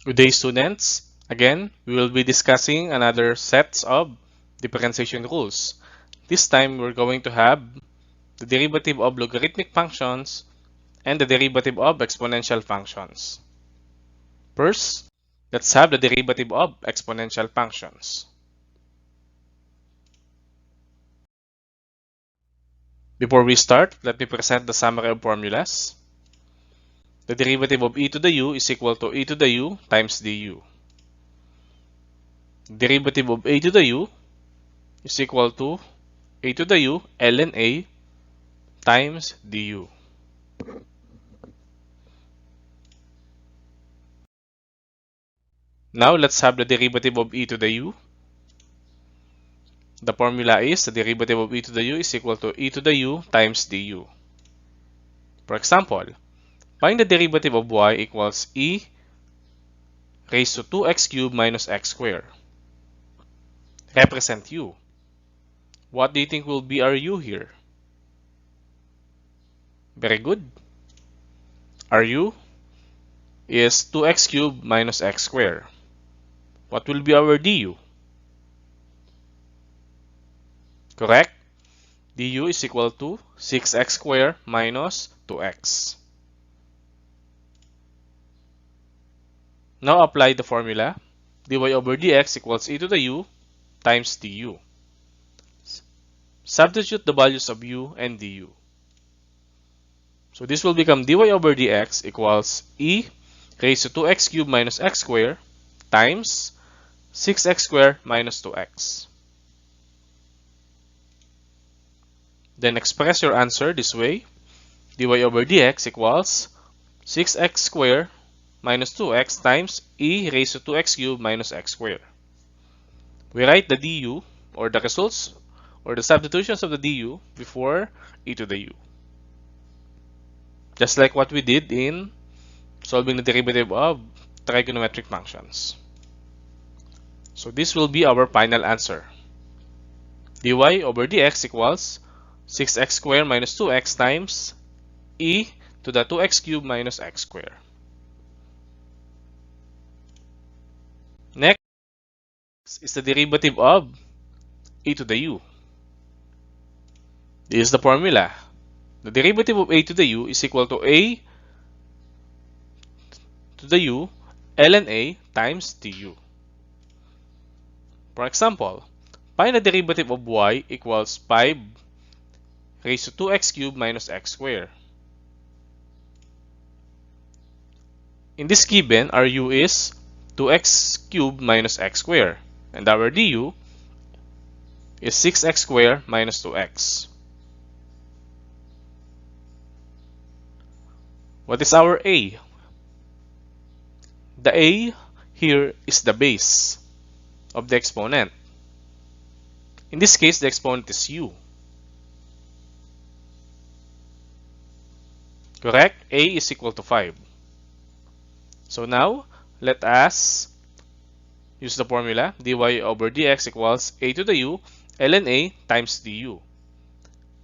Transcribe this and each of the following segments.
Good day, students. Again, we will be discussing another sets of differentiation rules. This time, we're going to have the derivative of logarithmic functions and the derivative of exponential functions. First, let's have the derivative of exponential functions. Before we start, let me present the summary of formulas. The derivative of e to the u is equal to e to the u times du. Derivative of a to the u is equal to a to the u ln a times du. Now let's have the derivative of e to the u. The formula is the derivative of e to the u is equal to e to the u times du. For example, find the derivative of y equals e raised to 2x cubed minus x squared. Represent u. What do you think will be our u here? Very good. Our u is 2x cubed minus x squared. What will be our du? Correct? Du is equal to 6x squared minus 2x. Now apply the formula. Dy over dx equals e to the u times du. Substitute the values of u and du. So this will become dy over dx equals e raised to 2x cubed minus x squared times 6x squared minus 2x. Then express your answer this way. Dy over dx equals 6x squared minus 2x times e raised to 2x cubed minus x squared. We write the du, or the results, or the substitutions of the du before e to the u. Just like what we did in solving the derivative of trigonometric functions. So this will be our final answer. Dy over dx equals 6x squared minus 2x times e to the 2x cubed minus x squared. Next is the derivative of e to the u. This is the formula. The derivative of a to the u is equal to a to the u ln a times du. For example, find the derivative of y equals 5 raised to 2x cubed minus x squared. In this given, our u is 2x cubed minus x squared, and our du is 6x squared minus 2x. What is our a? The a here is the base of the exponent. In this case, the exponent is u. Correct? A is equal to 5. So now, let us use the formula. Dy over dx equals a to the u ln a times du.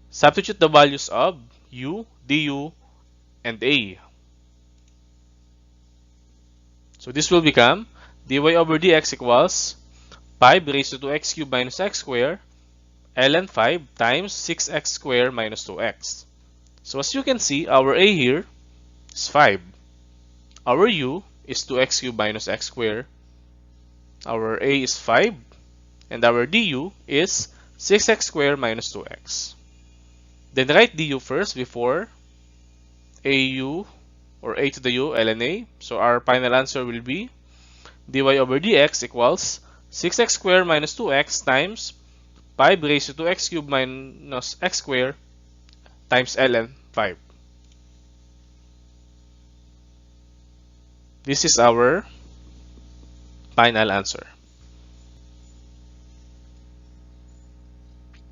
Substitute the values of u, du, and a. So this will become dy over dx equals 5 raised to 2x cubed minus x squared ln 5 times 6x squared minus 2x. So as you can see, our a here is 5. Our u is 2x cubed minus x squared. Our a is 5. And our du is 6x squared minus 2x. Then write du first before au, or a to the u ln a. So our final answer will be dy over dx equals 6x squared minus 2x times 5 raised to 2x cubed minus x squared times ln 5. This is our final answer.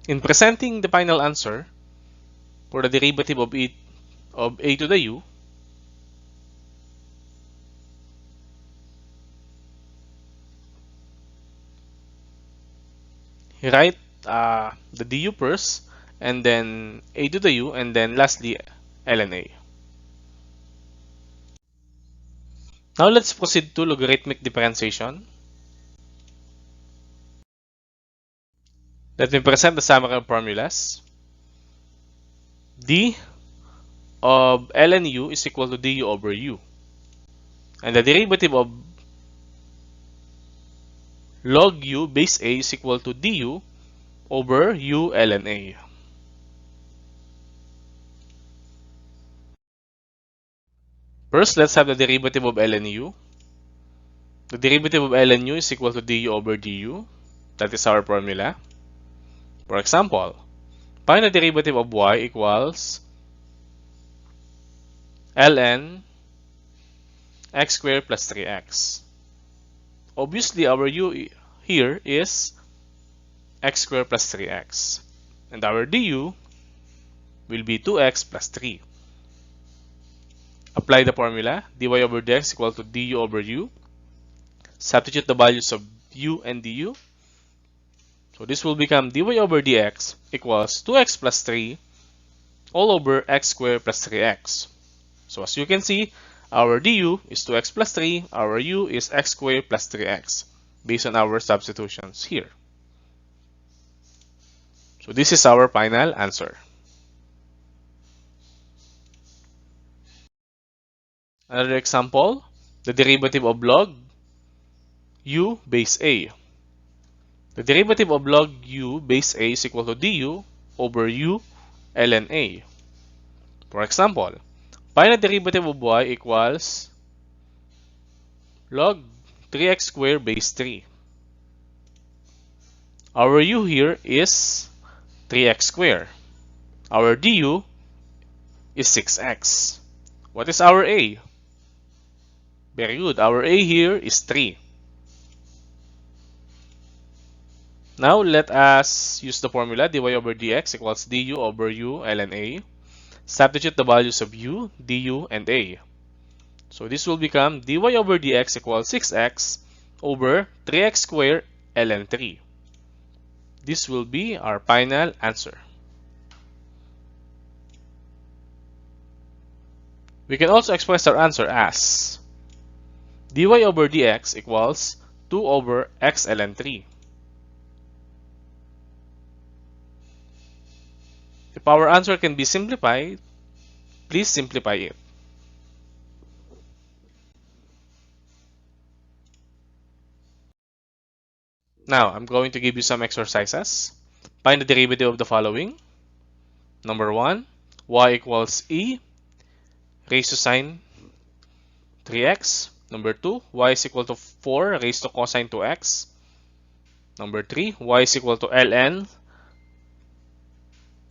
In presenting the final answer for the derivative of a to the u, write the du first, and then a to the u, and then lastly ln a. Now let's proceed to logarithmic differentiation. Let me present the summary of formulas. D of ln u is equal to du over u. And the derivative of log u base a is equal to du over u ln a. First, let's have the derivative of ln u. The derivative of ln u is equal to du over du. That is our formula. For example, find the derivative of y equals ln x squared plus 3x. Obviously, our u here is x squared plus 3x. And our du will be 2x plus 3. Apply the formula. Dy over dx equal to du over u. Substitute the values of u and du. So this will become dy over dx equals 2x plus 3 all over x squared plus 3x. So as you can see, our du is 2x plus 3, our u is x squared plus 3x based on our substitutions here. So this is our final answer. Another example, the derivative of log u base a. The derivative of log u base a is equal to du over u ln a. For example, find the derivative of y equals log 3x squared base 3. Our u here is 3x squared. Our du is 6x. What is our a? Very good. Our a here is 3. Now let us use the formula dy over dx equals du over u ln a. Substitute the values of u, du, and a. So this will become dy over dx equals 6x over 3x squared ln 3. This will be our final answer. We can also express our answer as dy over dx equals 2 over x ln 3. If our answer can be simplified, please simplify it. Now, I'm going to give you some exercises. Find the derivative of the following. Number 1, y equals e raised to sine 3x. Number 2, y is equal to 4 raised to cosine 2x. Number 3, y is equal to ln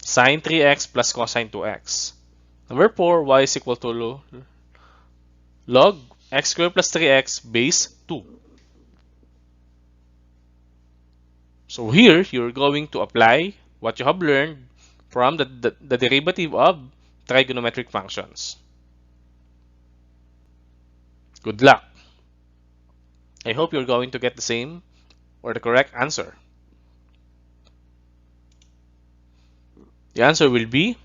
sine 3x plus cosine 2x. Number 4, y is equal to log x squared plus 3x base 2. So here, you're going to apply what you have learned from the derivative of trigonometric functions. Good luck! I hope you're going to get the same or the correct answer. The answer will be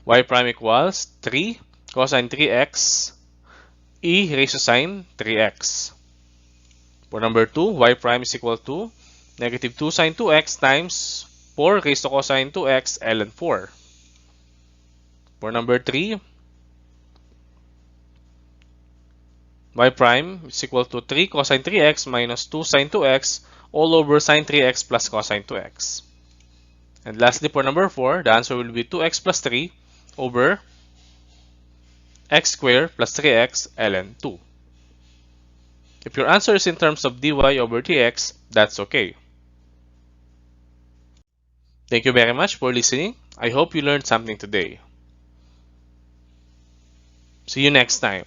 y prime equals 3 cosine 3x e raised to sine 3x. For number 2, y prime is equal to negative 2 sine 2x times 4 raised to cosine 2x ln 4. For number 3, y prime is equal to 3 cosine 3x minus 2 sine 2x all over sine 3x plus cosine 2x. And lastly, for number 4, the answer will be 2x plus 3 over x squared plus 3x ln 2. If your answer is in terms of dy over dx, that's okay. Thank you very much for listening. I hope you learned something today. See you next time.